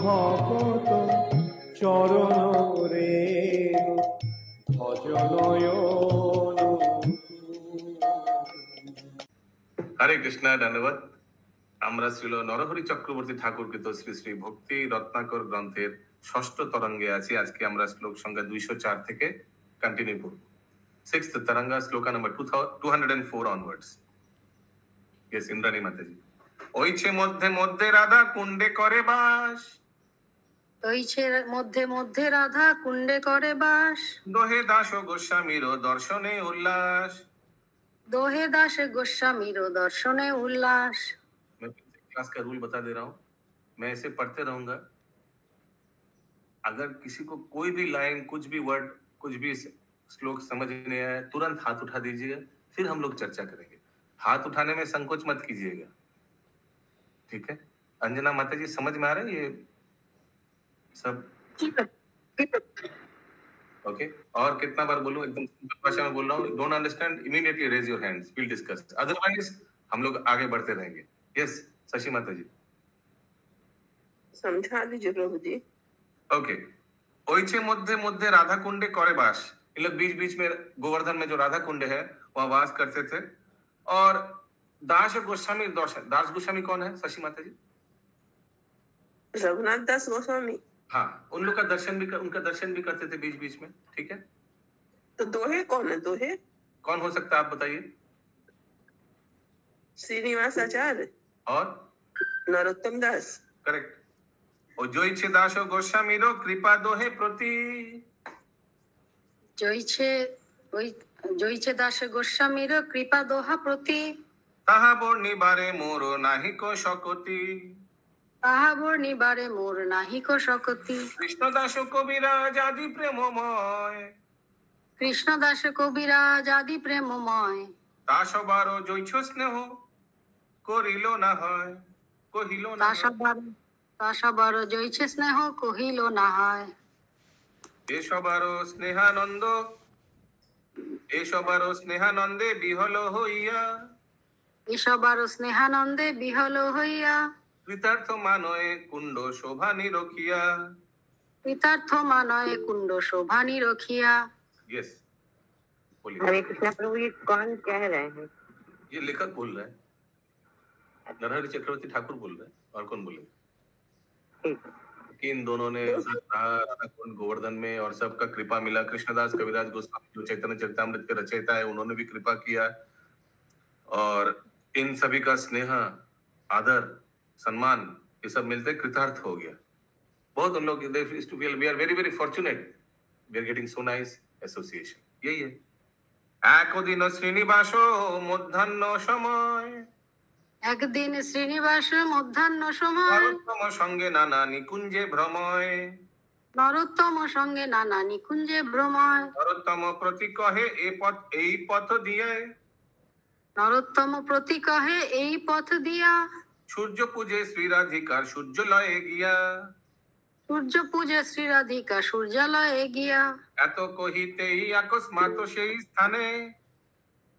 ভকত চরণ রেণু ভজনয়ন। হরে কৃষ্ণ, ধন্যবাদ। আমরা ছিল নরহরি চক্রবর্তী ঠাকুরকৃত শ্রী শ্রী ভক্তি রত্নাকর গ্রন্থের ষষ্ঠ তরঙ্গে আছি। আজকে আমরা শ্লোক সংখ্যা 204 থেকে কন্টিনিউ করব। Sixth তরঙ্গা, শ্লোকা number 204 onwards. Yes, Indrani মাতাজি। ওইছে মধ্যে মধ্যে রাধা কুণ্ডে করে বাস, ওইছে মধ্যে মধ্যে রাধা কুণ্ডে করে বাস। দোহে দাস ও গোস্বামীর দর্শনে উল্লাস, दोहे दास गोस्वामीर दर्शने उल्लास। मैं क्लास का रूल बता दे रहा हूँ, मैं इसे पढ़ते रहूंगा। अगर किसी को कोई भी लाइन, कुछ भी वर्ड, कुछ भी श्लोक समझ नहीं आया, तुरंत हाथ उठा दीजिएगा, फिर हम लोग चर्चा करेंगे। हाथ उठाने में संकोच मत कीजिएगा, ठीक है? अंजना माता जी, समझ में आ रहा है ये सब? ओके, और कितना बार बोलूं? एकदम सिंपल भाषा में बोल रहा हूँ। Don't understand, immediately raise your hands, will discuss, otherwise हम लोग आगे बढ़ते रहेंगे। यस, शशि माता जी समझा दीजिए प्रभु जी। ओके। ओइचे मध्य मध्य राधा कुंडे करे वास, इन लोग बीच बीच में गोवर्धन में जो राधा कुंड है वहां वास करते थे। और दास गोस्वामी दर्शन, दास गोस्वामी कौन है शशि माता जी? रघुनाथ दास गोस्वामी। हाँ, उन लोग का दर्शन भी उनका दर्शन भी करते थे बीच बीच में, ठीक है? तो दोहे कौन है? दोहे कौन हो सकता है, आप बताइए। श्रीनिवास आचार्य और नरोत्तम दास। करेक्ट। और जो इच्छे दास गोस्वामी रो कृपा दोहे प्रति, जोइछे दास गोस्वामीर कृपा दोहा प्रति, ताहा बर्णिबारे मोर नाहिको शकति, ताहा बर्णिबारे मोर नाहिको शकति। कृष्णदास कविराज आदि प्रेममय, कृष्णदास कविराज आदि प्रेममय, दासबार जैछ स्नेह करिल ना হয়, কহিল না হয়। তাসাবার জৈছে স্নেহ কহিল না হয়। এসবার স্নেহানন্দ, এসবার স্নেহানন্দে বিহল হইয়া, এসবার স্নেহানন্দে বিহল হইয়া, কৃতার্থ মানয়ে কুণ্ড শোভা নিরখিয়া, কৃতার্থ মানয়ে কুণ্ড শোভা নিরখিয়া। यस, बोलिए। हरे कृष्णा प्रभु, ये कौन कह रहे हैं? ये लेखक बोल रहा है, नरहरि चक्रवर्ती ठाकुर बोल रहे हैं, और कौन बोले? कि इन दोनों ने गोवर्धन में और सबका कृपा मिला। कृष्णदास कविराज गोस्वामी जो चैतन्य चरितामृत के रचयिता है, उन्होंने भी कृपा किया, और इन सभी का स्नेह, आदर, सम्मान, ये सब मिलते कृतार्थ हो गया। बहुत उन लोग we are very very fortunate, we are getting so nice association. यही है। একদিন শ্রীনিবাস মধ্যাহ্ন সময়, একদিন শ্রীনিবাস মধ্যাহ্ন সময়, নরোত্তম সঙ্গে নানা নিকুঞ্জে ভ্রময়, নরোত্তম সঙ্গে নানা নিকুঞ্জে ভ্রময়, নরোত্তম প্রতি কহে এই পথ দিয়ে, নরোত্তম প্রতি কহে এই পথ দিয়া, সূর্য পূজে শ্রীরাধিকার সূর্যলয়ে গিয়া, সূর্য পূজে শ্রীরাধিকা সূর্যালয়ে গিয়া, এত কহিতেই আকস্মাত সেই স্থানে,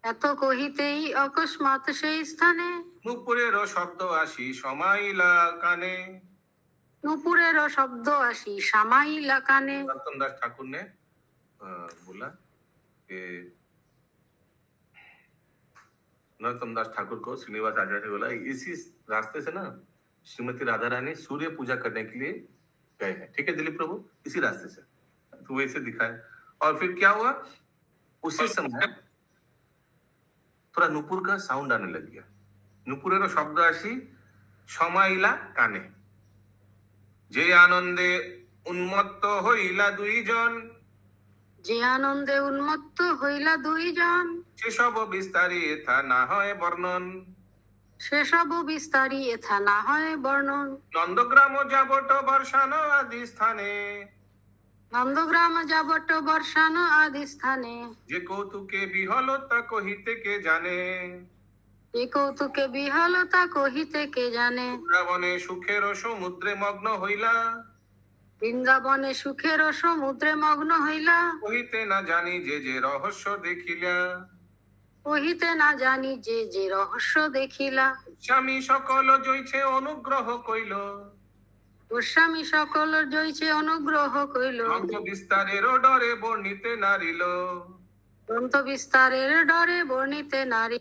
এত কহিতেই অকস্মাৎ সেই স্থানে, নুপুরের শব্দ আসি সমাইলা কানে। নুপুরেরও শব্দ আসি সামাইলা কানে। नरोत्तम दास ठाकुर ने बोला कि नरोत्तम दास ठाकुर को श्रीनिवास आचार्य ने बोला, इसी रास्ते से ना श्रीमती राधा रानी सूर्य पूजा करने के लिए गए हैं, ठीक है दिलीप प्रभु, इसी रास्ते से। तो वैसे दिखाए। और फिर क्या हुआ, उसी समय थोड़ा नुपुर का साउंड आने लग गया। नुपुरेर शब्द आसी समाइला काने, যে আনন্দে উন্মত্ত হইলা দুইজন, যে আনন্দে উন্মত্ত হইলা দুইজন, সেসব বিস্তারি এথা না হয় বর্ণন, সেসব বিস্তারি এথা না হয় বর্ণন। নন্দগ্রাম যাবট বর্ষান আদি স্থানে, নন্দগ্রাম যাবট বর্ষান আদি স্থানে, যে কৌতুকে বিহলতা কহিতে কে জানে, এ কৌতুকে বিহলতা কহিতে কে জানে। বৃন্দাবনে সুখের সমুদ্রে মগ্ন হইলা, বৃন্দাবনে সুখের সমুদ্রে মগ্ন হইলা, কহিতে না জানি যে যে রহস্য দেখিলা, কহিতে না জানি যে যে রহস্য দেখিলা। স্বামী সকল জৈছে অনুগ্রহ কইল, গোস্বামী সকল জয়ছে অনুগ্রহ কইল, গ্রন্থ বিস্তারেরও ডরে বর্ণিতে নারিল। গ্রন্থ বিস্তারের ডরে বর্ণিতে নারী।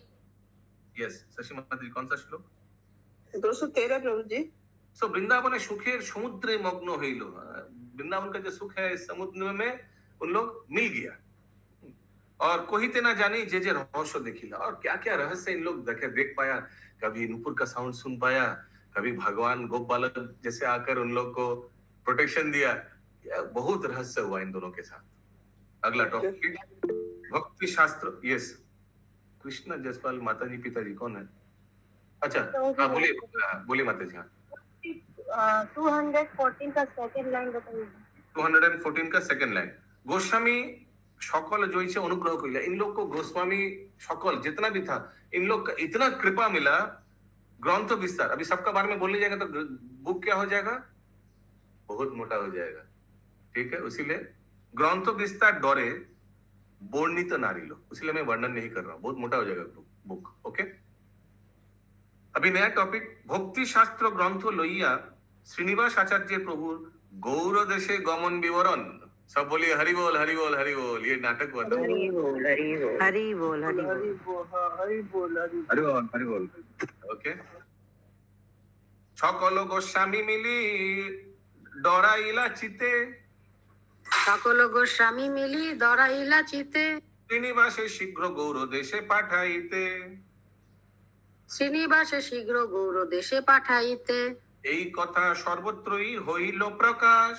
यस शशि माता जी कौन सा श्लोक? 213 प्रभु जी। सो वृंदावन सुखेर समुद्रे मग्न हईल। वृंदावन का जो सुख है इस समुद्र में उन लोग मिल गया और कोई ते ना जानी जे रहस्य देखिला और क्या क्या रहस्य इन लोग देख पाया। कभी नूपुर का साउंड सुन पाया, कभी भगवान गोप बालक जैसे आकर उन लोग को प्रोटेक्शन दिया। बहुत रहस्य हुआ इन दोनों के साथ। अगला टॉपिक भक्ति शास्त्र। यस कृष्ण जसपाल माता जी पिताजी कौन है? अच्छा हाँ बोलिए बोलिए माता जी। हाँ 214 का सेकंड लाइन बताइए। 214 का सेकंड लाइन गोस्वामी সকল জয়ছে অনুগ্রহ কইলা। इन लोग को गोस्वामी সকল जितना भी था इन लोग का इतना कृपा मिला। ग्रंथ विस्तार अभी सबका बारे में बोलने जाएगा तो बुक क्या हो जाएगा? बहुत मोटा हो जाएगा। ठीक है, इसीलिए ग्रंथ विस्तार डरे वर्णित नारिलो, इसलिए मैं वर्णन नहीं कर रहा हूँ, बहुत मोटा हो जाएगा बुक। ओके, अभी नया टॉपिक भक्ति शास्त्र ग्रंथ लइया श्रीनिवास आचार्य प्रभु गौर देशे गमन विवरण। सब बोलिए हरि बोल हरि बोल हरि बोल। ये नाटक हुआ था। हरि बोल हरि बोल हरि बोल हरि बोल हरि बोल हरि हरि बोल हरि बोल। ओके, সকল গোস্বামী মিলি ডরাইলা চিতে, সকল গোস্বামী মিলি দরাইলা চিতে, শ্রীনিবাসে শীঘ্র গৌর দেশে পাঠাইতে। শ্রীনিবাসে শীঘ্র গৌর দেশে পাঠাইতে। এই কথা সর্বত্রই হইল প্রকাশ,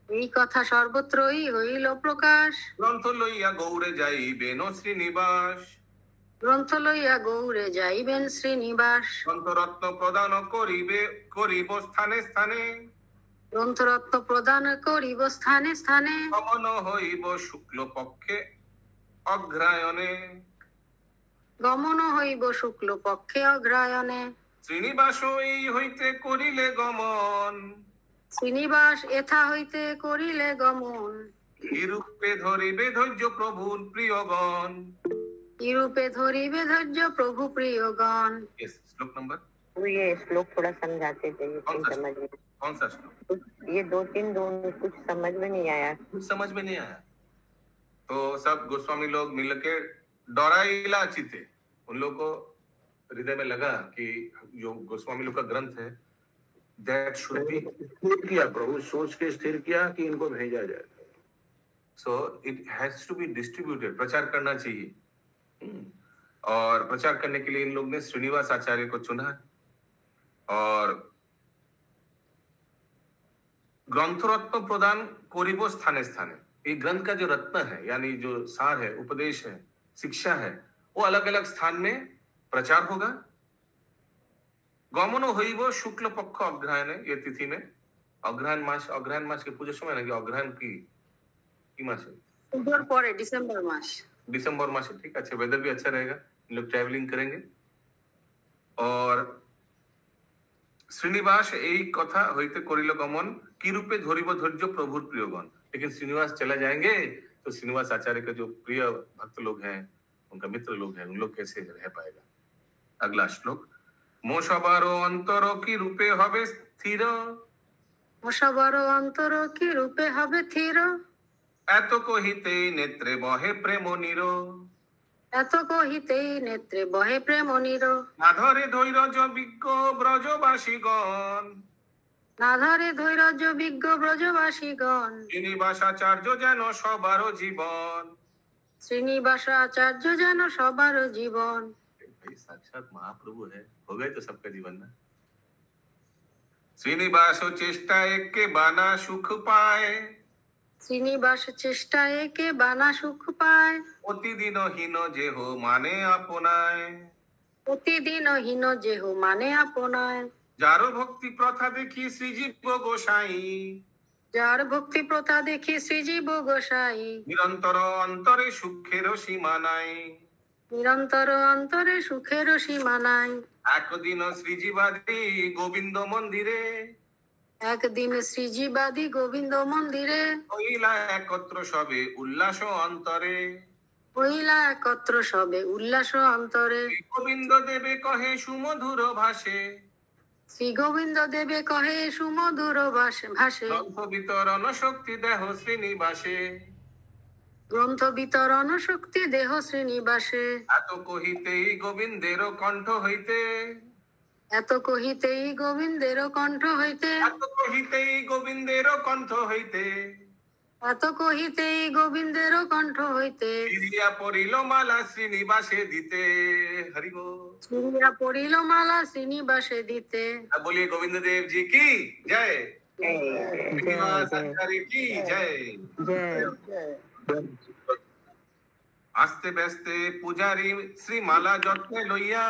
এই কথা সর্বত্রই হইল প্রকাশ। গ্রন্থ লইয়া গৌরে যাইবেন শ্রীনিবাস, গ্রন্থ লইয়া গৌরে যাইবেন শ্রীনিবাস। গ্রন্থরত্ন প্রদান করিব স্থানে স্থানে, গ্রন্থরত্ন প্রদান করিব স্থানে স্থানে। গমন হইব শুক্ল পক্ষে অগ্রায়ণে, গমন হইব শুক্ল পক্ষে অগ্রায়ণে। শ্রীনিবাস এই হইতে করিলে গমন, শ্রীনিবাস এথা হইতে করিলে গমন। ইরূপে ধরিবে ধৈর্য প্রভুর প্রিয়গণ। ইরূপে ধরিবে ধৈর্য প্রভু প্রিয়গণ। यस श्लोक नंबर तो ये श्लोक थोड़ा समझाते थे, ये कौन सा समझ में कौन सा श्लोक? ये दो कुछ समझ में नहीं आया। कुछ समझ में नहीं आया तो सब गोस्वामी लोग मिलके डराइला चिते, उन लोग को हृदय में लगा कि जो गोस्वामी लोग का ग्रंथ है दैट शुड बी स्थिर किया, प्रभु सोच के स्थिर किया कि इनको भेजा जाए। So it has to be distributed, प्रचार करना चाहिए। और प्रचार करने के लिए इन लोग ने श्रीनिवास आचार्य को चुना और ग्रंथरत्न प्रदान करिब स्थाने स्थाने। ये ग्रंथ का जो रत्न है यानी जो सार है, उपदेश है, शिक्षा है, वो अलग अलग स्थान में प्रचार होगा। गमन हईब शुक्ल पक्ष अग्रहायण, ये तिथि में अग्रहायण मास के पूजा समय ना अग्रहायण की मास है পুজোর পরে ডিসেম্বর মাস। दिसंबर मास है। ठीक है, अच्छा वेदर भी अच्छा रहेगा, इन लोग ट्रैवलिंग करेंगे। और श्रीनिवास এই কথা হইতে করিল গমন, কি রূপে ধরিব ধৈর্য প্রভুর প্রিয়গণ। लेकिन श्रीनिवास चला जाएंगे तो श्रीनिवास आचार्य का जो प्रिय भक्त लोग हैं, उनका मित्र लोग हैं, उन लोग कैसे रह पाएगा। अगला श्लोक मोसबारो अंतर की रूपे हबे स्थिर, মোসবর অন্তর কি রূপে হবে থির। এত কহিতেই নেত্রে বহে প্রেম নিরো, এত কহিতেই নেত্রে বহে প্রেম নির। না ধরে ধৈর্য বিজ্ঞ ব্রজবাসীগণ, না ধরে ধৈর্য বিজ্ঞ ব্রজবাসীগণ। শ্রীনিবাস আচার্য যেন সবারও জীবন। শ্রীনিবাস আচার্য যেন সবার জীবন। भाई साक्षात महाप्रभु है, हो गए तो सबका जीवन ना। श्रीनिवास चेष्टा एक बाना सुख पाए, শ্রীনিবাস চেষ্টায় কে বানা সুখ পায়। প্রতিদিন হীন যে হো মানে আপনায়, প্রতিদিন হীন যেহ মানে আপনায়। যারো ভক্তি প্রথা দেখি শ্রীজীব গোসাই, যার ভক্তি প্রথা দেখি শ্রীজীব গোসাই। নিরন্তর অন্তরে সুখের সীমা নাই, নিরন্তর অন্তরে সুখের সীমা নাই। একদিন শ্রীজীবাদি গোবিন্দ মন্দিরে, একদিন শ্রীজীবাদি গোবিন্দ মন্দিরে। হইলা একত্র সবে উল্লাস অন্তরে, হইলা একত্র সবে উল্লাস অন্তরে। গোবিন্দ দেবে কহে সুমধুর ভাষে, শ্রী গোবিন্দ দেবে কহে সুমধুর ভাষে গ্রন্থ বিতরণ শক্তি দেহ শ্রীনিবাসে গ্রন্থ বিতরণ শক্তি দেহ শ্রীনিবাসে এত কহিতেই গোবিন্দের কণ্ঠ হইতে এত কহিতেই গোবিন্দের কণ্ঠ হইতে এত কহিতেই গোবিন্দের কণ্ঠ হইতে এত কহিতেই গোবিন্দের কণ্ঠ হইতে ফিরিয়া পড়িল মালা শ্রীনিবাসে দিতে। হরি বল। ফিরিয়া পড়িল মালা শ্রীনিবাসে দিতে। बोलिए गोविंद देव जी की जय, श्रीनिवास आचार्य की जय। आस्ते ব্যস্তে পূজারি শ্রী মালা যত্নে লইয়া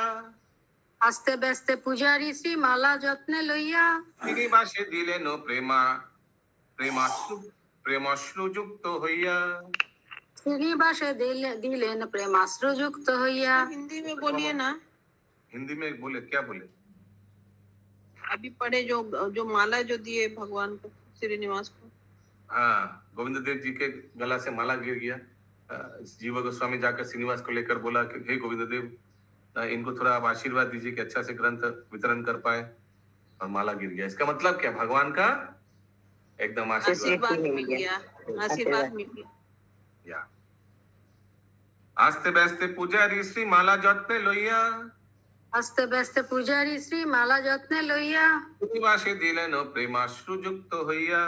আস্তে ব্যস্তে পূজারি শ্রী মালা যত্নে লইয়া শ্রীনিবাসে দিলেন প্রেমাশ্রুযুক্ত হইয়া শ্রীনিবাসে দিলেন প্রেমাশ্রুযুক্ত হইয়া। हिंदी में बोलिए ना, हिंदी में बोले, क्या बोले? अभी पढ़े जो माला जो दिए भगवान को, श्रीनिवास को। हाँ, गोविंद देव जी के गला से माला गिर गया। जीव गोस्वामी जाकर श्रीनिवास को लेकर बोला कि हे गोविंद देव, इनको थोड़ा आप आशीर्वाद दीजिए कि अच्छा से ग्रंथ वितरण कर पाए, और माला गिर गया। इसका मतलब क्या? भगवान का एकदम आशीर्वाद मिल गया, आशीर्वाद मिल गया। आस्ते ব্যস্তে পূজারি শ্রী মালা যত্নে লইয়া আস্তে ব্যস্তে পূজারি শ্রী মালা যত্নে লইয়া শ্রীনিবাসে দিলেন প্রেমাশ্রুযুক্ত হইয়া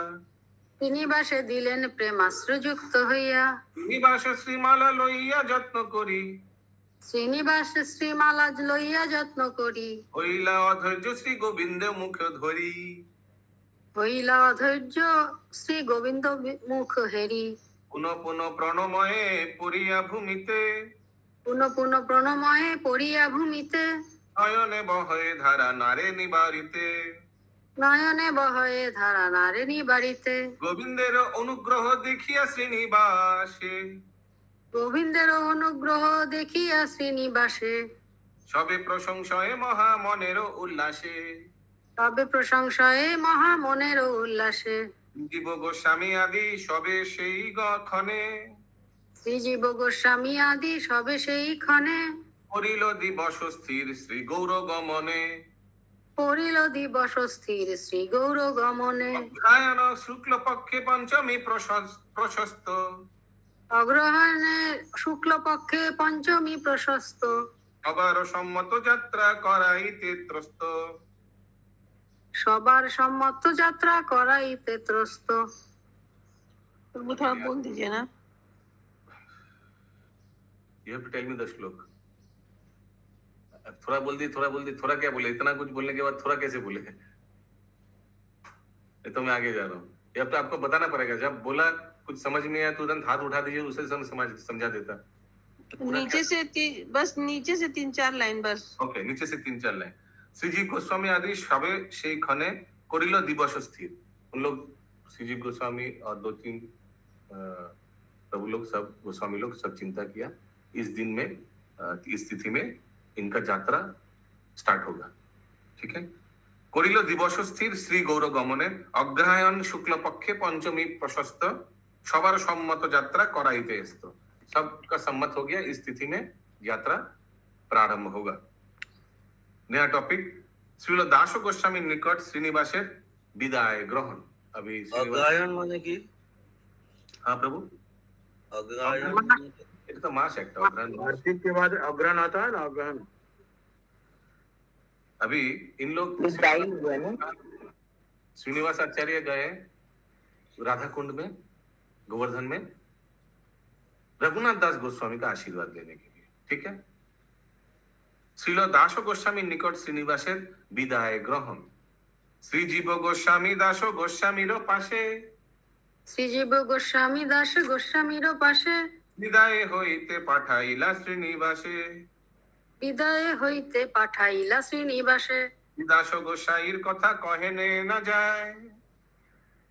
শ্রীনিবাসে দিলেন প্রেমাশ্রুযুক্ত হইয়া। শ্রীনিবাস শ্রীমালা লইয়া যত্ন করি শ্রীনিবাস শ্রীমালা লইয়া যত্ন করি হইলা অধৈর্য শ্রী গোবিন্দ মুখ ধরি হইলা অধৈর্য শ্রী গোবিন্দ মুখ হেরি পুনঃ পুনঃ প্রণময়ে পড়িয়া ভূমিতে পুনঃ পুনঃ প্রণময়ে পড়িয়া ভূমিতে নয়নে বহয়ে ধারা নারে নিবারিতে নয়নে বহয়ে ধারা নারে নিবারিতে গোবিন্দের অনুগ্রহ দেখিয়া শ্রীনিবাসে গোবিন্দের অনুগ্রহ দেখিয়া শ্রীনিবাসে সবে প্রশংসায় মহা মনের উল্লাসে তবে প্রশংসায় মহা মনের উল্লাসে জীব গোস্বামী আদি সবে সেই ক্ষণে শ্রীজীব গোস্বামী আদি সবে সেই ক্ষণে করিল দিবস স্থির শ্রী গৌর গমনে পড়িল দিবস স্থির শ্রী গৌর গমনে অগ্রহায়ণ শুক্ল পক্ষে পঞ্চমী প্রশস্ত অগ্রহায়ণে শুক্ল পক্ষে পঞ্চমী প্রশস্ত সবার সম্মত যাত্রা করাইতে ত্রস্ত সবার সম্মত যাত্রা করাইতে ত্রস্ত। वो थोड़ा बोल दीजिए ना। You have to tell me the श्लोक। थोड़ा बोल दी, थोड़ा क्या बोले? इतना कुछ बोलने के बाद थोड़ा कैसे बोले? तो मैं आगे जा रहा हूँ। ये अब तो आपको बताना पड़ेगा। जब बोला कुछ समझ नहीं आया तुरंत हाथ उठा दीजिए, उसे समझा देता। नीचे से बस नीचे से 3-4 लाइन बस। ओके, नीचे से 3-4 लाइन। श्रीजीव गोस्वामी आदि सबे সেই ক্ষণে করিল দিবস স্থির। उन लोग श्रीजीव गोस्वामी और 2-3 प्रभु लोग, सब गोस्वामी लोग सब चिंता किया इस दिन में, इस तिथि में इनका यात्रा स्टार्ट होगा। ठीक है। করিল দিবস স্থির শ্রী গৌর গমনে অগ্রহায়ণ শুক্ল পক্ষে पंचमी प्रशस्त সবার সম্মত যাত্রা করাইতে এসত। सबका सम्मत हो गया, इस तिथि में यात्रा प्रारंभ होगा। नया टॉपिक, श्रील दास गोस्वामी निकट श्रीनिवासेर विदाय ग्रहण। अभी অগ্রহায়ণ মানে কি? हाँ प्रभु, অগ্রহায়ণ এটা তো মাস একটা অগ্রহণ। कार्तिक के बाद अग्रहण आता है ना, अग्रहण। अभी इन लोग श्रीनिवास आचार्य गए राधा कुंड में, गोवर्धन में, रघुनाथ दास गोस्वामी का आशीर्वाद लेने के लिए। ठीक है। श्रील दास गोस्वामी निकट श्रीनिवासेर विदाय ग्रहण। श्रीजीव गोस्वामी दास गोस्वामीर पाशे শ্রীজীব গোস্বামী দাস গোস্বামীর পাশে বিদায় হইতে পাঠাইলা শ্রীনিবাসে বিদায় হইতে পাঠাইলা শ্রীনিবাসে দাস গোসাইর কথা কহেনে না যায়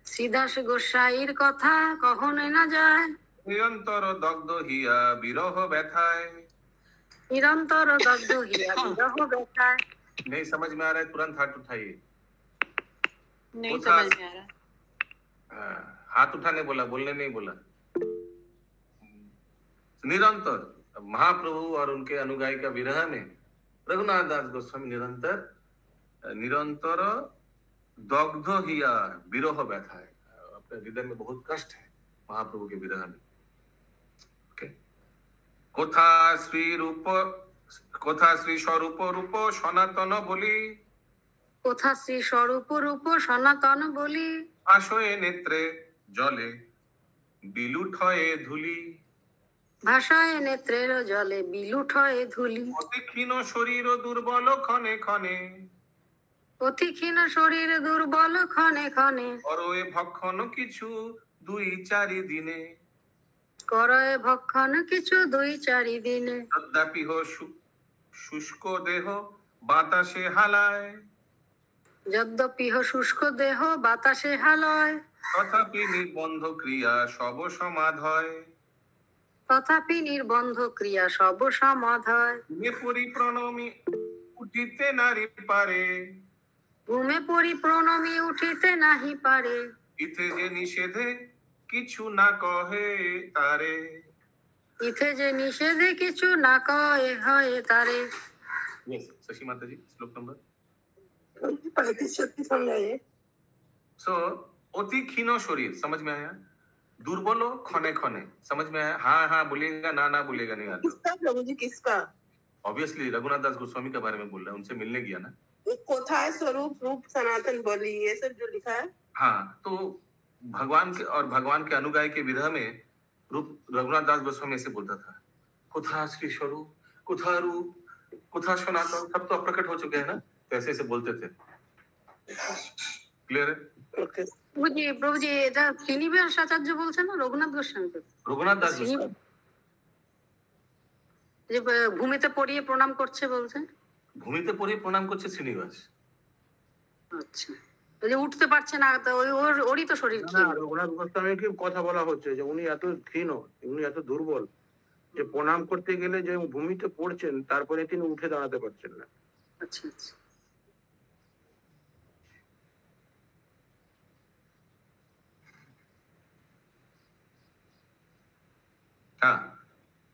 শ্রীদাস গোসাইর কথা কহনে না যায় নিরন্তর দগ্ধ হিয়া বিরহ ব্যথায় নিরন্তর দগ্ধ হিয়া বিরহ ব্যথায়। नहीं समझ में आ रहा है तुरंत हाथ उठाइए। नहीं समझ में आ रहा। हाथ उठाने बोला, बोलने नहीं बोला। निरंतर महाप्रभु और उनके अनुगायी का विरह में रघुनाथ दास गोस्वामी निरंतर निरंतर दग्ध हिया विरह व्यथा है, अपने हृदय में बहुत कष्ट है महाप्रभु के विरह में। ओके, कोथा श्री रूप कोथा श्री स्वरूप रूप सनातन बोली, কোথা শ্রী স্বরূপ রূপ সনাতন বলি, आशोए नेत्रे जले बिलुठये धूली, ভাষায় নেত্রের জলে বিলুঠ হয়ে ধুলি, অতি ক্ষীণ শরীর দুর্বল ক্ষণে ক্ষণে, অতি ক্ষীণ শরীর দুর্বল ক্ষণে ক্ষণে, করয়ে ভক্ষণ কিছু দুই চারি দিনে, করয় ভক্ষণ কিছু দুই চারি দিনে, তদ্যাপি শুষ্ক দেহ বাতাসে হালায়, যদ্যপি শুষ্ক দেহ বাতাসে হালয়, তথাপি নির্বন্ধ ক্রিয়া সব সমাধয়, তথাপি নির্বন্ধ ক্রিয়া সব সমাধয়, ঘুমে পরি প্রণমী উঠিতে নারী পারে, ঘুমে পড়ি প্রণমী উঠিতে নাহি পারে, ইথে যে নিষেধে কিছু না কহে তারে, ইথে যে নিষেধে কিছু না কয়ে হয় তারে। शशि माता जी श्लोक नंबर। सो अति क्षीण शरीर समझ में आया, दुर्बल खने खने समझ में आया, हाँ हाँ बोलेगा ना ना बोलेगा नहीं आता। किसका प्रभु जी, किसका? ऑब्वियसली रघुनाथ दास गोस्वामी के बारे में बोल रहा है, उनसे मिलने गया ना। कोथाय स्वरूप रूप सनातन बोली, ये सब जो लिखा है। हाँ, तो भगवान के और भगवान के अनुगामी के विरह में रूप रघुनाथ दास गोस्वामी ऐसे बोलता था, कुथा श्री स्वरूप, कुथा रूप, कुथा सनातन, सब तो अप्रकट हो चुके हैं ना, तो ऐसे ऐसे बोलते थे। क्लियर है? ओके প্রভুজি এটা শ্রীনিবাস আচার্য বলছেন না রঘুনাথ গোস্বামী? रघुनाथ दास गोस्वामी যে ভূমিতে পড়িয়ে প্রণাম করছে বলছেন। ভূমিতে পড়ে প্রণাম করছে শ্রীনিবাস। আচ্ছা, ওই যে উঠতে পারছে না, তো ওরই তো শরীর না, ক্ষীণ। রঘুনাথ গোস্বামীর কি কথা বলা হচ্ছে যে উনি এত ক্ষীণ, উনি এত দুর্বল যে প্রণাম করতে গেলে যে ভূমিতে পড়ছেন তারপরে তিনি উঠে দাঁড়াতে পারছেন না। আচ্ছা আচ্ছা, हाँ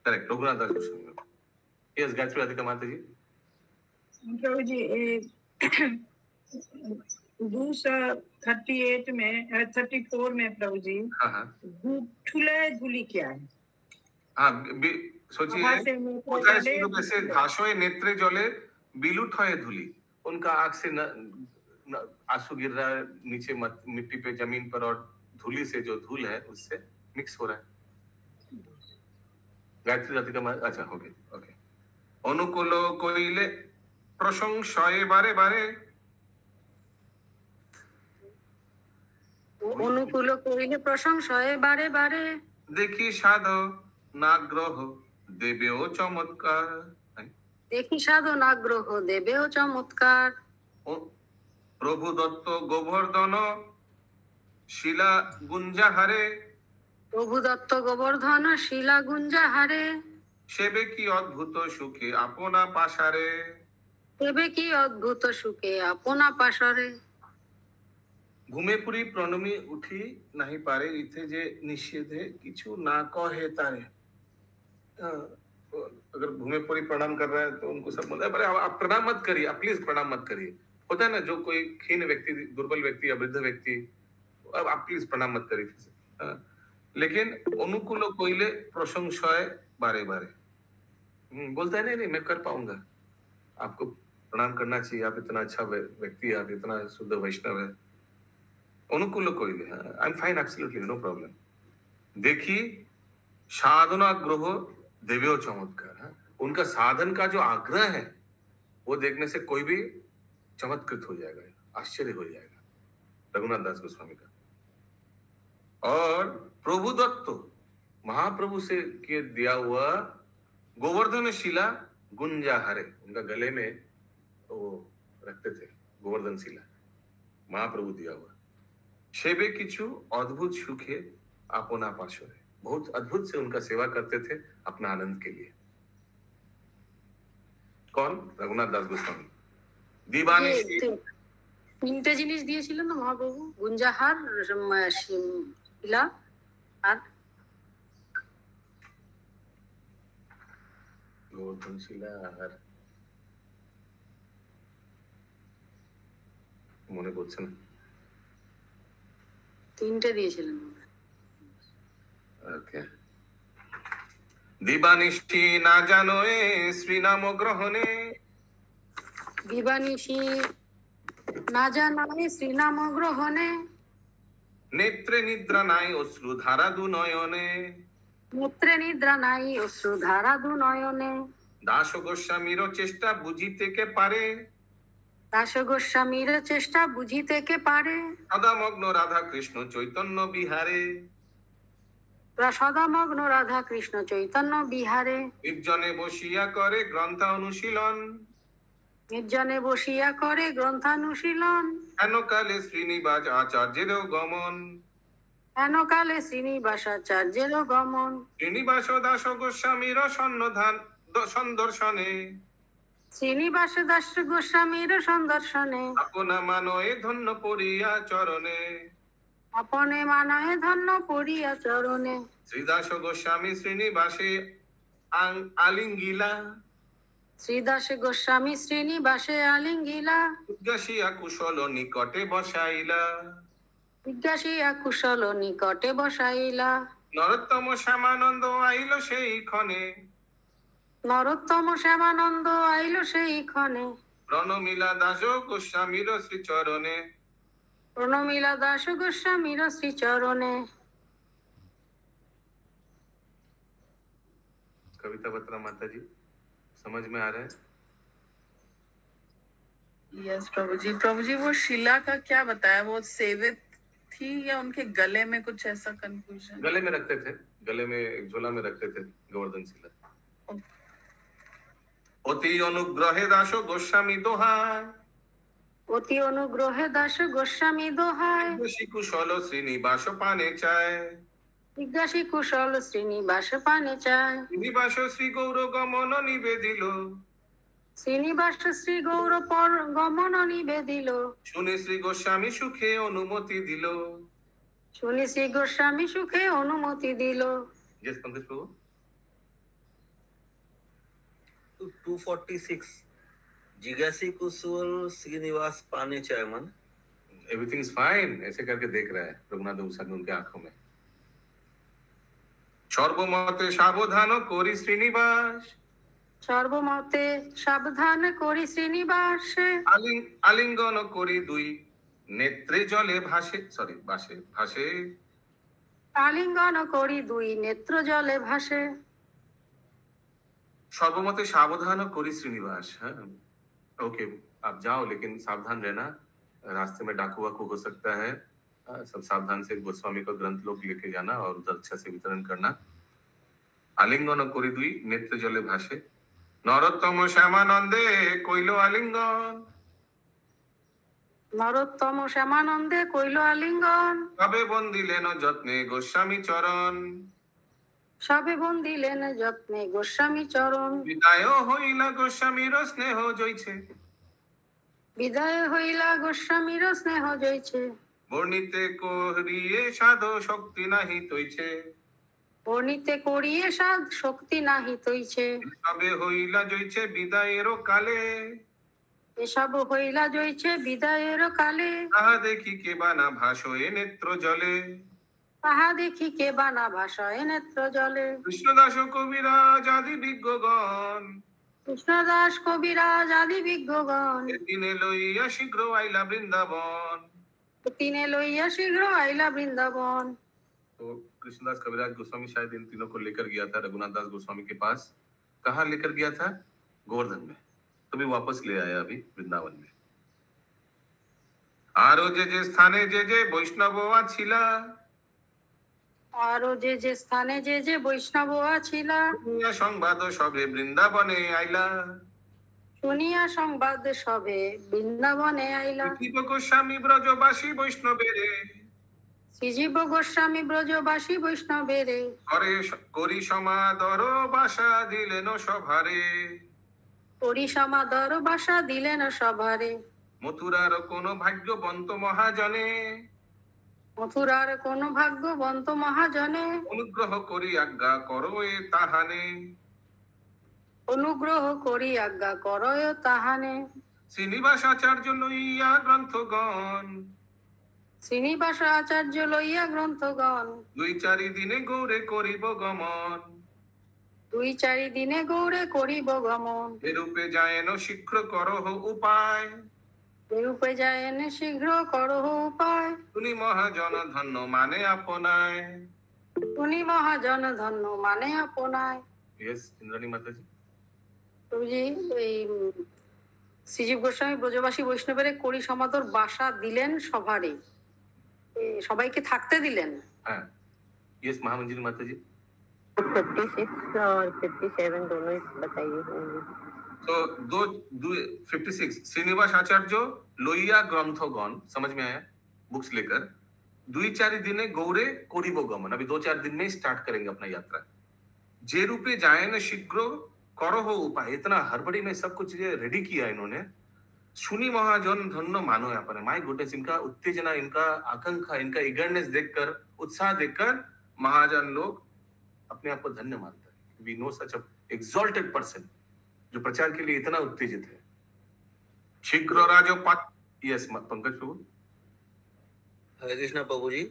करेक्ट, रघुनाथ दास गोस्वामी। यस गायत्री राधिका माता जी। प्रभु जी 238 में 34 में प्रभु जी हाँ हाँ ठुले धूली क्या है? हाँ सोचिए, से घासों नेत्रे जले बिलुठ है धूली, उनका आंख से आंसू गिर रहा है नीचे मिट्टी पे जमीन पर, और धूली से जो धूल है उससे मिक्स हो रहा है। गायत्री राधिका अच्छा हो गया, ओके। अनुकूल कइले प्रशंसाय बारे बारे, অনুকূল করিলে প্রশংসায় বারে বারে, देखी साधो नाग्रह देवेও चमत्कार, দেখি সাধন আগ্রহ দেবেও চমৎকার, प्रभु दत्त गोवर्धन শিলা গুঞ্জাহারে, প্রভু দত্ত গোবর্ধন শিলা গুঞ্জাহারে, সেবে কি অদ্ভুত সুখে আপনা পাশারে, দেবে কি অদ্ভুত সুখে আপনা পাশরে, ঘুমে পুরি প্রণমী উঠি नहीं पारे, इथे जे निषेधे किछु ना कहे तारे। अगर भूमि पूरी प्रणाम कर रहा है तो उनको सब बोलते हैं, आप प्रणाम मत करिए, आप प्लीज प्रणाम मत करिए। होता है ना, जो कोई क्षीण व्यक्ति, दुर्बल व्यक्ति या वृद्ध व्यक्ति, अब आप प्लीज प्रणाम मत करिए। लेकिन अनुकूल कोइले प्रशंसाय बारे बारे बोलता है, नहीं मैं कर पाऊंगा, आपको प्रणाम करना चाहिए, आप इतना अच्छा व्यक्ति है, आप इतना शुद्ध वैष्णव है। अनुकूल कोइले I am fine, absolutely no problem. देखिए साधना ग्रह देवेও चमत्कार, उनका साधन का जो आग्रह है वो देखने से कोई भी चमत्कृत हो जाएगा, आश्चर्य हो जाएगा, रघुनाथ दास गोस्वामी का। और प्रभु दत्त महाप्रभु से के दिया हुआ गोवर्धन शिला गुंजाहारे, उनका गले में वो रखते थे गोवर्धन शिला, महाप्रभु दिया हुआ। सेवे किछु अद्भुत सुखे अपना पाशरे, बहुत अद्भुत से उनका सेवा करते थे अपना आनंद के लिए। कौन? रघुनाथ दास गोस्वामी। दीवानी তিনটে জিনিস দিয়েছিলেন না মহাপ্রভু, গুঞ্জাহার, শিলা আর गोवर्धन शिला और মনে পড়ছে না। 3টে দিয়েছিলেন। ওকে। দিবানিশি না জানো এ শ্রীনাম গ্রহণে, দিবানিশি না জানায় শ্রীনাম গ্রহণে, নেত্রে নিদ্রা নাই অশ্রু ধারা দু নয়নে, নেত্রে নিদ্রা নাই অশ্রু ধারা দু নয়নে, দাস গোস্বামীর চেষ্টা বুঝিতে কে পারে, দাস গোস্বামীর চেষ্টা বুঝিতে কে পারে, সদামগ্ন রাধা কৃষ্ণ চৈতন্য বিহারে, সদামগ্ন রাধা কৃষ্ণ চৈতন্য বিহারে, নির্জনে বসিয়া করে গ্রন্থ অনুশীলন, নির্জনে বসিয়া করে গ্রন্থানুশীলন, হেন কালে শ্রীনিবাস আচার্যেরও গমন, হেন কালে শ্রীনিবাসাচার্যেরও গমন, শ্রীনিবাস দাস গোস্বামীর সন্দর্শনে, শ্রীনিবাস দাস গোস্বামীর সন্দর্শনে, আপনা মানয়ে ধন্য পড়িয়া চরণে, আপনে মানয়ে ধন্য পড়িয়া চরণে, শ্রীদাস গোস্বামী শ্রীনিবাসে আলিঙ্গিলা, শ্রীদাস গোস্বামী শ্রীনিবাসে আলিঙ্গিলা, উদ্গাসিয়া কুশল নিকটে বসাইলা, জিজ্ঞাসিয়া কুশল নিকটে বসাইলা, নরোত্তম শ্যামানন্দ আইল সেই ক্ষণে, নরোত্তম শ্যামানন্দ আইল সেই ক্ষণে, প্রণমিলা দাস গোস্বামীর শ্রীচরণে, প্রণমিলা দাস গোস্বামীর শ্রীচরণে। कविता बत्रा माता जी समझ में आ रहा है? यस प्रभु जी वो शिला का क्या बताया, वो सेवित थी या उनके गले में कुछ ऐसा कंफ्यूजन? गले में रखते थे, गले में एक झोला में रखते थे गोवर्धन शिला। অতি অনুগ্রহে দাস গোস্বামী দোহাই, অতি অনুগ্রহে দাস গোস্বামী দোহাই, জিজ্ঞাসী কুশল শ্রীনিবাস পানে চায়, জিজ্ঞাসী কুশল শ্রীনিবাস পানে চায়, শ্রীনিবাস শ্রী গৌর গমন নিবেদিল, শ্রীনিবাস শ্রী গৌর পর গমন নিবেদিল, শুনে শ্রী গোস্বামী সুখে অনুমতি দিল। শুনি শ্রী গোস্বামী সুখে অনুমতি দিল। Yes, Pankaj Prabhu? 246 जिज्ञासी कुशल श्रीनिवास पाने चाहे मन। Everything is fine, ऐसे करके देख रहा है रघुनाथ गोस्वामी उनके आंखों में। সর্বমতে সাবধান করি শ্রীনিবাস, সর্বমতে সাবধান করি শ্রীনিবাস, আলিঙ্গন করি দুই নেত্রে জলে ভাসে, ভাসে, আলিঙ্গন করি দুই নেত্র জলে ভাসে। सर्वमते सावधान करी श्रीनिवास। हाँ ओके, आप जाओ लेकिन सावधान रहना, रास्ते में डाकू वाकू हो सकता है, सब सावधान से गोस्वामी का ग्रंथ लोग लेके जाना और उधर अच्छा से वितरण करना। आलिंगन करी दुई नेत्र जले भाषे, नरोत्तम श्यामानंदे कइलो आलिंगन, নরোত্তম শ্যামানন্দে কইল আলিঙ্গন, তবে বন্দিলেন যত্নে গোস্বামী চরণ, সবে বন্দিলেন যত্নে গোস্বামী চরণ। বিদায় হইলা গোস্বামীর স্নেহ জইছে, বিদায় হইলা গোস্বামীর স্নেহ জইছে, বর্ণিতে করিয়ে সাধ শক্তি নাহি তৈছে, বর্ণিতে করিয়ে সাধ শক্তি নাহি তৈছে। সবে হইলা জইছে বিদায়ের কালে, এসব হইলা জইছে বিদায়ের কালে, তাহা দেখি কে বানা ভাসয়ে নেত্র জলে, তাহা দেখি কে বানা ভাষায় নেত্র জলে। কৃষ্ণদাস কবিরাজ আদি বিজ্ঞগণ, কৃষ্ণদাস কবিরাজ আদি বিজ্ঞগণ, দিনে লইয়া শীঘ্র আইলা বৃন্দাবন। তিনে লইয়া শীঘ্র আইলা বৃন্দাবন। तो कृष्णदास कविराज गोस्वामी शायद इन तीनों को लेकर गया था रघुनाथ दास गोस्वामी के पास। कहाँ लेकर गया था? गोवर्धन में। तभी वापस ले आया अभी वृंदावन में। आरो जे स्थाने जे वैष्णव आछिला, আরো যে স্থানে যে বৈষ্ণব আছিলা, শুনিয়া সংবাদ সবে বৃন্দাবনে আইলা, শুনিয়া সংবাদ সবে বৃন্দাবনে আইলা। শ্রীজীব গোস্বামী ব্রজবাসী বৈষ্ণবেরে, শ্রীজীব গোস্বামী ব্রজবাসী বৈষ্ণবেরে, করি সমাদর বাসা দিলেন সভারে, করি সমাদর বাসা দিলেন সভারে। মথুরার কোন ভাগ্যবন্ত মহাজনে, মথুরার কোন ভাগ্যবন্ত মহাজনে, অনুগ্রহ করি আজ্ঞা করো এ তাহানে, অনুগ্রহ করি আজ্ঞা করয় তাহানে। শ্রীনিবাস আচার্য লইয়া গ্রন্থগণ শ্রীনিবাস আচার্য লইয়া গ্রন্থগণ 2-4 দিনে গৌড়ে করিব গমন 2-4 দিনে গৌড়ে করিব গমন এরূপে যায়েন শীঘ্র করহ উপায় এরূপে যায়েন শীঘ্র করহ উপায় তুমি মহাজন ধন্য মানে আপনায় উনি মহাজন ধন্য মানে আপনায়। यस इंद्राणी माता जी প্রভুজি এই শ্রীজীব গোস্বামী ব্রজবাসী বৈষ্ণবের কড়ি সমাদর বাসা দিলেন সভারে, সবাইকে থাকতে দিলেন। हाँ यस महामंजिरी माता जी 56 और 57 दोनों बताइए। तो दो 56 श्रीनिवास आचार्य लोहिया ग्रंथगण समझ में आया, बुक्स लेकर 2-4 दिने गौरे कोरिबो गमन, अभी 2-4 दिन में स्टार्ट करेंगे अपना यात्रा। जे रूपे जाए न शीघ्र करो हो उपाय, इतना हड़बड़ी में सब कुछ रेडी किया इन्होंने। सुनी महाजन धन्य मानो यहाँ पर, माय गुडनेस, इनका उत्तेजना, इनका आकांक्षा, इनका इगरनेस देखकर, उत्साह देखकर महाजन लोग अपने आप को धन्य मानते हैं। We know such a exalted person जो प्रचार के लिए इतना उत्तेजित है। शीघ्र राजोपात, यस पंकज प्रभु। हरे कृष्णा प्रभु जी,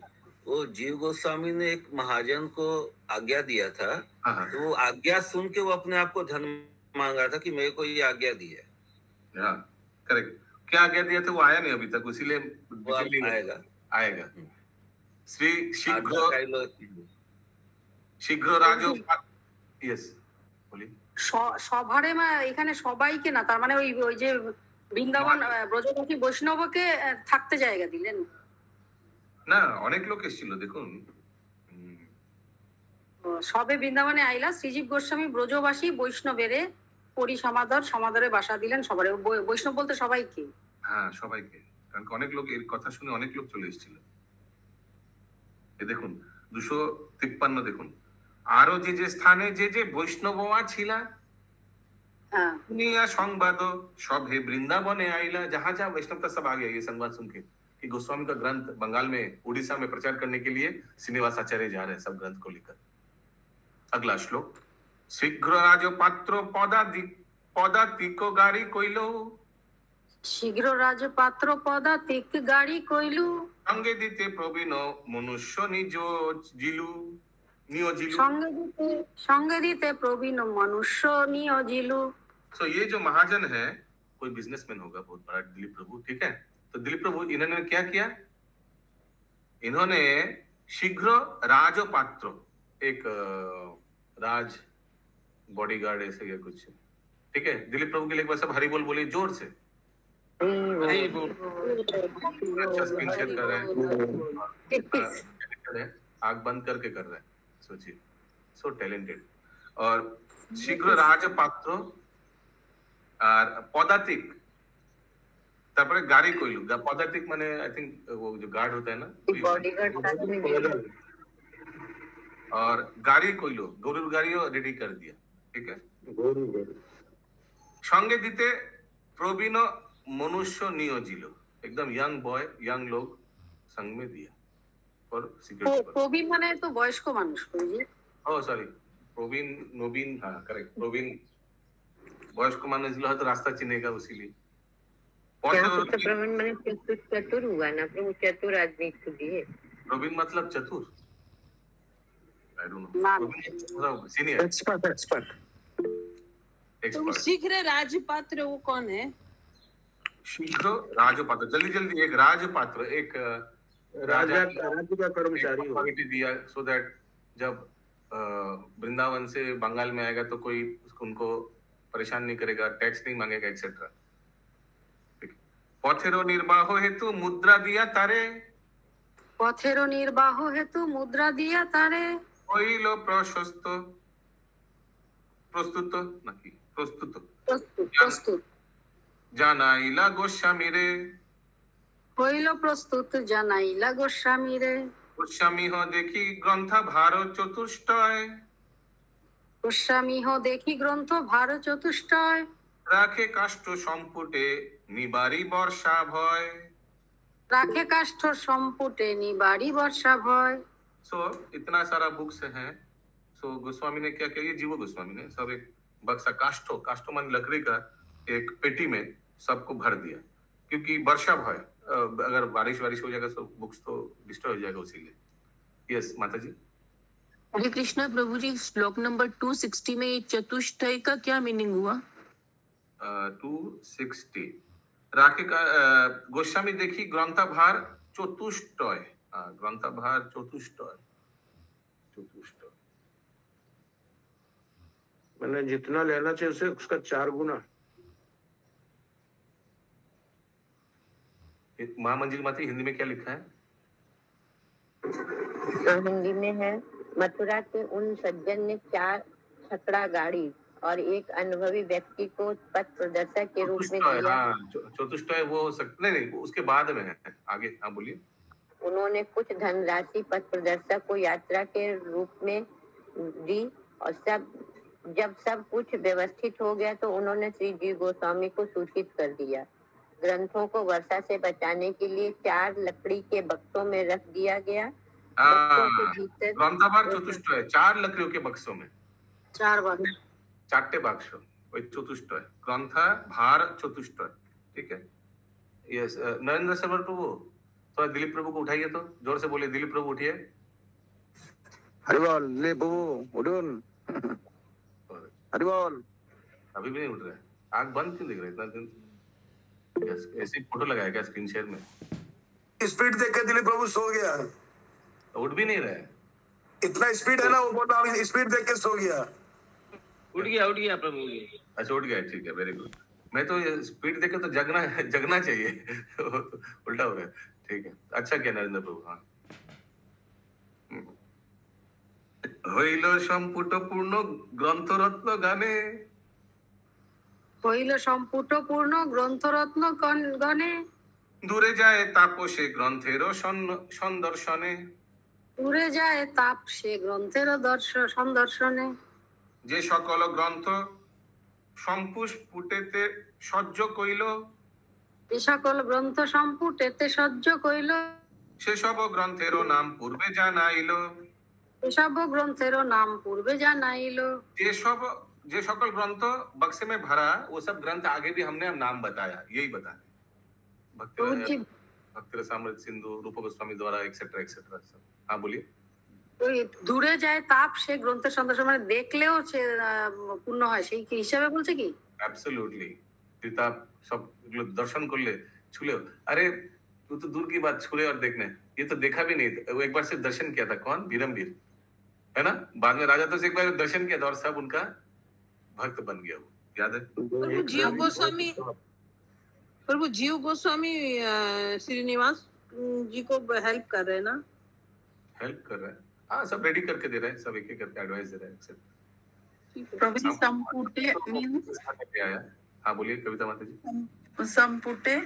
वो जीव गोस्वामी ने एक महाजन को आज्ञा दिया था, हाँ तो वो आज्ञा सुन के वो अपने आप को धन मांग रहा था कि मेरे को ये आज्ञा दी है। हाँ करेक्ट, क्या आज्ञा दिया था वो आया नहीं अभी तक, इसीलिए वो अब आएगा आएगा। श्री शीघ्र आज्ञा शीघ्र राजोपात, यस बोलिए। সভারে এখানে সবাইকে না, তার মানে ওই ওই যে বৃন্দাবন ব্রজবাসী বৈষ্ণবকে থাকতে জায়গা দিলেন না, অনেক লোক এসেছিল দেখুন। সবে বৃন্দাবনে আইলা শ্রীজীব গোস্বামী ব্রজবাসী বৈষ্ণবেরে পরি সমাদরে বাসা দিলেন সবারে। বৈষ্ণব বলতে সবাইকে, হ্যাঁ সবাইকে, কারণ অনেক লোক এর কথা শুনে অনেক লোক চলে এসেছিল। এ দেখুন 253 দেখুন, আরো যে যে স্থানে যে যে বৈষ্ণবয়া ছিলা শুনিয়া সংবাদ সভে বৃন্দাবনে आइला, जहां जहां वैष्णव का सब आ गया ये संवाद सुन के कि गोस्वामी का ग्रंथ बंगाल में उड़ीसा में प्रचार करने के लिए श्रीनिवास आचार्य जा रहे हैं सब ग्रंथ को लेकर। अगला श्लोक, शीघ्र राजो पात्र पदातिक गाड़ी कोइलो শীঘ্র রাজপাত্র পদাতিক গাড়ি কইলু সঙ্গে দিতে প্রবীণ মনুষ্য নিজ জিলু নিয়োজিলু সঙ্গে দিতে প্রবীণ মনুষ্য নিয়োজিলু। सो ये जो महाजन है कोई बिजनेसमैन होगा बहुत बड़ा, दिलीप प्रभु, ठीक है। तो दिलीप प्रभु इन्होंने क्या किया, इन्होंने शीघ्र राजपात्र, एक राज बॉडीगार्ड ऐसे या कुछ, ठीक है। दिलीप प्रभु के लिए सब हरि बोल बोले जोर से, अच्छा स्क्रीन शेयर कर रहे हैं, आग बंद करके कर रहे हैं, सोचिए, सो टैलेंटेड। और शीघ्र राजपात्र আর পদাতিক, তারপরে গাড়ি কইলু। পদাতিক মানে आई थिंक वो जो गार्ड होता है ना, और गाड़ी কইলু, গরুর গাড়িও রেডি कर दिया, ठीक है। সঙ্গে দিতে প্রবীণ মনুষ্য নিয়োজিল, एकदम यंग बॉय, यंग लोग संग में दिया और सिक्योरिटी। প্রবীণ মানে তো বয়স্ক মানুষ। ও সরি, প্রবীণ নবীন, हाँ करेक्ट, प्रवीण বয়স্ক মানুষ গুলো হয়তো রাস্তা চিনেগা उसीलिए। प्रवीण माने चतुर हुआ ना, प्रभु चतुर आदमी को दिए। प्रवीण मतलब चतुर, I don't know, senior expert. तो शीघ्र राजपात्र वो कौन है? शीघ्र राजपात्र, जल्दी जल्दी, एक राजपात्र, एक राजा का कर्मचारी हो दिया, सो दैट जब वृंदावन से बंगाल में आएगा तो कोई उनको परेशान नहीं करेगा, टैक्स नहीं मांगेगा, एक्सेट्रा। पथेरो निर्वाह हेतु मुद्रा दिया तारे, পথেরও নির্বাহ হেতু মুদ্রা দিয়া তারে হইল প্রস্তুত নাকি প্রস্তুত প্রস্তুত জানাইলা গোস্বামীরে, হইল প্রস্তুত জানাইলা গোস্বামীরে। গোস্বামী হ দেখি গ্রন্থ ভার চতুষ্টয়, গোস্বামী হ দেখি গ্রন্থ ভার চতুষ্টয়, রাখে কাষ্ঠ সম্পুটে নিবারি বর্ষা ভয়, রাখে কাষ্ঠ সম্পুটে নিবারি বর্ষা ভয়। सो इतना सारा बुक्स है। सो गोस्वामी ने क्या किया, ये जीव गोस्वामी ने सब एक बक्सा काष्ठो मान लकड़ी का एक पेटी में सबको भर दिया, क्योंकि वर्षा भय, अगर बारिश हो जाएगा तो बुक्स तो डिस्ट्रॉय हो जाएगा उसी लिए। यस माता जी। हरे कृष्णा प्रभु जी, श्लोक नंबर 260 में चतुष्टय का क्या मीनिंग हुआ? 260 राखे का गोस्वामी देखी ग्रंथाभार चतुष्टय, ग्रंथाभार चतुष्टय, मैंने जितना लेना चाहिए उसे उसका 4 गुना। महामंजिल माता हिंदी में क्या लिखा है? हिंदी में है, मथुरा के उन सज्जन ने 4 छकड़ा गाड़ी और एक अनुभवी व्यक्ति को पथ प्रदर्शक के रूप में दिया। चतुष्टय वो नहीं, उसके बाद में है आगे। हाँ बोलिए। उन्होंने कुछ धनराशि पथ प्रदर्शक को यात्रा के रूप में दी और जब सब कुछ व्यवस्थित हो गया तो उन्होंने श्री जी गोस्वामी को सूचित कर दिया। ग्रंथों को वर्षा से बचाने के लिए 4 लकड़ी के बक्सों में रख दिया गया। ग्रंथाभार चतुष्टय 4 लकड़ियों के बक्सों में, 4 बार 4 बाक्स चतुष्टय, ग्रंथाभार चतुष्टय। ठीक है। यस नरेंद्र सरवर प्रभु, तो दिलीप प्रभु को उठाइए, तो जोर से बोलिए, दिलीप प्रभु उठिए। हरिबोल दिलीप प्रभु उठून। हरिबोल। अभी भी नहीं उठ रहे, आंख बंद क्यों दिख रहे इतना दिन? यस ऐसे फोटो लगाया क्या स्क्रीन शेयर में? स्पीड देख के दिलीप प्रभु सो गया, उठ भी नहीं रहे। इतना स्पीड है ना, वो बोला स्पीड देख के सो गया। उठ गया प्रभु। अच्छा उठ गया, ठीक है, वेरी गुड। मैं तो स्पीड देख के तो जगना चाहिए उल्टा हो गया। ठीक है, अच्छा किया नरेंद्र प्रभु। हाँ হইল সম্পুট পূর্ণ গ্রন্থরত্ন গানে, হইল সম্পুট পূর্ণ গ্রন্থরত্ন গণে, দূরে যায় তাপসে গ্রন্থের সন্দর্শনে, দূরে যায় তাপ সে গ্রন্থের সন্দর্শনে, যে সকল গ্রন্থ সম্পুষ্পুটেতে সহ্য কইল, যে সকল গ্রন্থ সম্পুটেতে সহ্য কইল, সেসব গ্রন্থেরও নাম পূর্বে জানাইল, এসব গ্রন্থেরও নাম পূর্বে জানাইলো। যে সকল গ্রন্থ बक्से में भरा वो सब ग्रंथ आगे भी हमने नाम बताया, यही बताया। भक्ति रसामृत सिंधु, रूप गोस्वामी द्वारा एक्सेट्रा एक्सेट्रा सब। हाँ बोलिए। ওই দূরে যায় তাপ সে গ্রন্থের সন্দর্শন, মানে দেখলেও সে পূর্ণ হয়, সেই কি হিসাবে বলছে কি? एब्सोल्युटली। तीर्थ सब दर्शन कर ले, छू ले, अरे तू तो दूर की बात, छू ले और देखने, ये तो देखा भी नहीं। वो एक बार सिर्फ दर्शन किया था, कौन? बीरमवीर है ना, बाद में राजा तो एक बार दर्शन किया था और सब उनका भक्त बन गया, वो याद है? प्रभु जीव गोस्वामी श्रीनिवास जी को हेल्प कर रहे हैं ना? हेल्प कर रहे हैं, हाँ, सब रेडी करके दे रहे हैं, सब एक एक करके एडवाइस दे रहे हैं। प्रभु जी संपुटे मींस आया। हाँ बोलिए कविता माता जी। संपुटे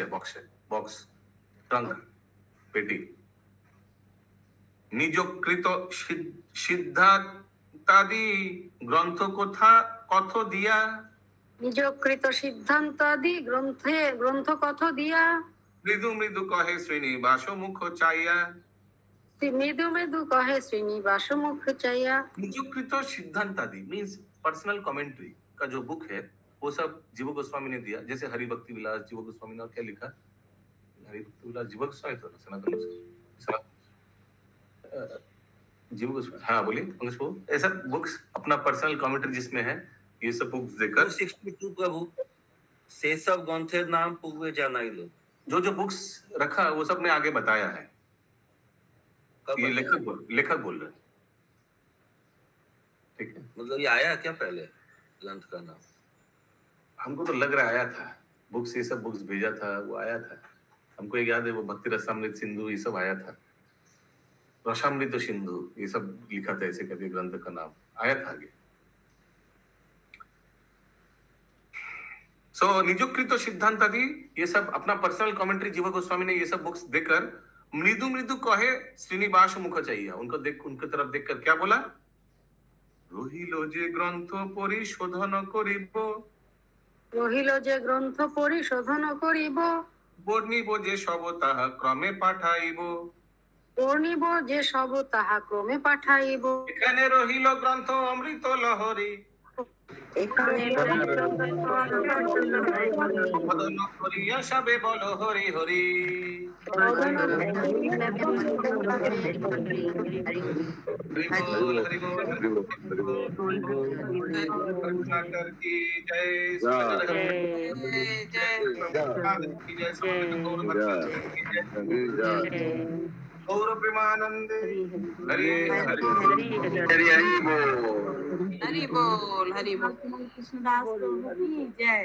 बॉक्स, ट्रंक, पेटी। निजकृत সিদ্ধান্তাদি গ্রন্থ কথ দিয়া, নিজকৃত সিদ্ধান্তাদি গ্রন্থ কথ দিয়া, মৃদু মৃদু কহে শ্রীনিবাস মুখ চাইয়া, মৃদু মৃদু কহে শ্রীনিবাস মুখ চাইয়া। निजकृत सिद्धांतादि मीन्स पर्सनल कमेंट्री का जो बुक है वो सब जीव गोस्वामी ने दिया। जैसे हरि भक्ति विलास जीव गोस्वामी ने क्या लिखा? हरि भक्ति विलास जीव गोस्वामी तो सनातन जीव गोस्वामी। हाँ बोलिए पंकज प्रभु। ऐसा बुक्स अपना पर्सनल कमेंट्री जिसमें है, ये सब बुक्स देकर 262 प्रभु से सब ग्रंथेर नाम पूर्वे जानाइलो, जो बुक्स रखा वो सब ने आगे बताया है। ये लेखक बोल रहे हैं, ठीक है? मतलब ये आया क्या पहले ग्रंथ का नाम? हमको तो लग रहा आया था, बुक्स ये सब बुक्स भेजा था, वो आया था। हमको एक याद है, वो भक्ति रसामृत सिंधु ये सब आया था, रसामृत सिंधु ये सब लिखा था ऐसे कभी ग्रंथ का नाम आया था आगे। सो निजकृत सिद्धांतादि ये सब अपना पर्सनल कमेंट्री जीव गोस्वामी ने ये सब बुक्स देकर मृदु मृदु कहे श्रीनिवास मुख चाहिए, उनको उनके तरफ देखकर क्या बोला? রহিল যে গ্রন্থ পরিশোধন করিব, রহিল যে গ্রন্থ পরিশোধন করিব, বর্ণিব যে সব তাহা ক্রমে পাঠাইব, বর্ণিব যে সব তাহা ক্রমে পাঠাইব। এখানে রহিল গ্রন্থ অমৃত লহরী, বদন করিয়া সবে বলো হরি হরি हरि बोल ठाकर की जय गौर प्रेमानंदे हरि हरि हरि हरि बोल हरि बोल हरि बोल कृष्णदास प्रभु की जय।